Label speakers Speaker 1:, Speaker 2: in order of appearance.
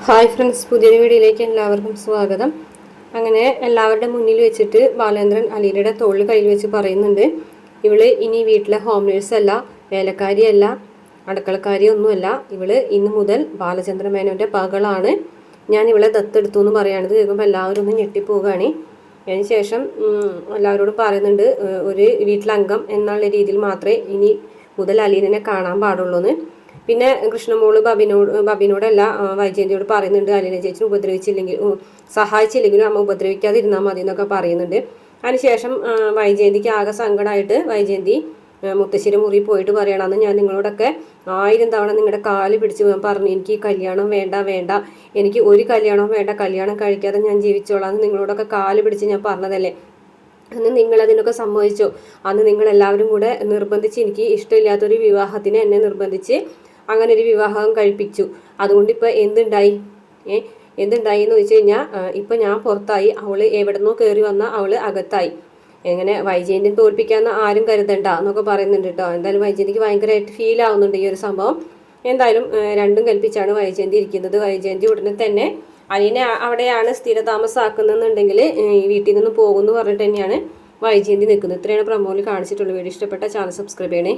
Speaker 1: Hi friends, പുതിയൊരു വീഡിയോയിലേക്ക് എല്ലാവർക്കും സ്വാഗതം. അങ്ങനെ എല്ലാവരുടെ മുന്നിൽ വെച്ചിട്ട് ബാലേന്ദ്രൻ അലീനയുടെ തോളിൽ കയ്യിൽ വെച്ച് പറയുന്നുണ്ട്, ഇവള് ഇനി വീട്ടിലെ ഹോം നേഴ്സല്ല, വേലക്കാരിയല്ല, അടുക്കളക്കാരിയൊന്നുമല്ല, ഇവള് ഇന്ന് മുതൽ ബാലചന്ദ്ര മേനോൻ്റെ മകളാണ്. ഞാൻ ഇവളെ ദത്തെടുത്തു എന്ന് പറയുകയാണിത് കേൾക്കുമ്പോൾ എല്ലാവരും ഒന്ന് ഞെട്ടിപ്പോവുകയാണ്. അതിനുശേഷം എല്ലാവരോടും പറയുന്നുണ്ട്, ഒരു വീട്ടിലംഗം എന്നുള്ള രീതിയിൽ മാത്രമേ ഇനി മുതൽ അലീനനെ കാണാൻ പാടുള്ളൂ എന്ന്. പിന്നെ കൃഷ്ണമോള് ബബിനോടല്ല വൈജയന്തിയോട് പറയുന്നുണ്ട്, അലീന ചേച്ചി ഉപദ്രവിച്ചില്ലെങ്കിൽ സഹായിച്ചില്ലെങ്കിലും അമ്മ ഉപദ്രവിക്കാതിരുന്നാൽ മതി എന്നൊക്കെ പറയുന്നുണ്ട്. അതിനുശേഷം വൈജയന്തിക്ക് ആകെ സങ്കടമായിട്ട് വൈജയന്തി മുത്തശ്ശിയുടെ മുറി പോയിട്ട് പറയണമെന്ന് ഞാൻ നിങ്ങളോടൊക്കെ 1000 തവണ നിങ്ങളുടെ കാല് പിടിച്ച് പറഞ്ഞു, എനിക്ക് ഈ കല്യാണം വേണ്ട വേണ്ട, എനിക്ക് ഒരു കല്യാണവും വേണ്ട, കല്യാണം കഴിക്കാതെ ഞാൻ ജീവിച്ചോളാം എന്ന് നിങ്ങളോടൊക്കെ കാല് പിടിച്ച് ഞാൻ പറഞ്ഞതല്ലേ. അന്ന് നിങ്ങളതിനൊക്കെ സമ്മതിച്ചോ? അന്ന് നിങ്ങളെല്ലാവരും കൂടെ നിർബന്ധിച്ച്, എനിക്ക് ഇഷ്ടമില്ലാത്തൊരു വിവാഹത്തിന് എന്നെ നിർബന്ധിച്ച് അങ്ങനെ ഒരു വിവാഹം കഴിപ്പിച്ചു. അതുകൊണ്ട് ഇപ്പം എന്തുണ്ടായി? എന്തുണ്ടായി എന്ന് ചോദിച്ചു കഴിഞ്ഞാൽ ഇപ്പം ഞാൻ പുറത്തായി, അവള് എവിടെ നിന്നോ കയറി വന്ന അവള് അകത്തായി. എങ്ങനെ വൈജയന്തിനെ തോൽപ്പിക്കാമെന്ന് ആരും കരുതണ്ട എന്നൊക്കെ പറയുന്നുണ്ട് കേട്ടോ. എന്തായാലും വൈജയന്തിക്ക് ഭയങ്കരമായിട്ട് ഫീൽ ആവുന്നുണ്ട് ഈ ഒരു സംഭവം. എന്തായാലും രണ്ടും കൽപ്പിച്ചാണ് വൈജയന്തി ഇരിക്കുന്നത്. വൈജയന്തി ഉടനെ തന്നെ അലീനെ അവിടെയാണ് സ്ഥിരതാമസമാക്കുന്നുണ്ടെങ്കിൽ വീട്ടിൽ നിന്ന് പോകുമെന്ന് പറഞ്ഞിട്ട് തന്നെയാണ് വൈജയന്തി നിൽക്കുന്നത്. ഇത്രയാണ് പ്രമോയിൽ കാണിച്ചിട്ടുള്ള വീഡിയോ. ഇഷ്ടപ്പെട്ട ചാനൽ സബ്സ്ക്രൈബ് ചെയ്യണേ.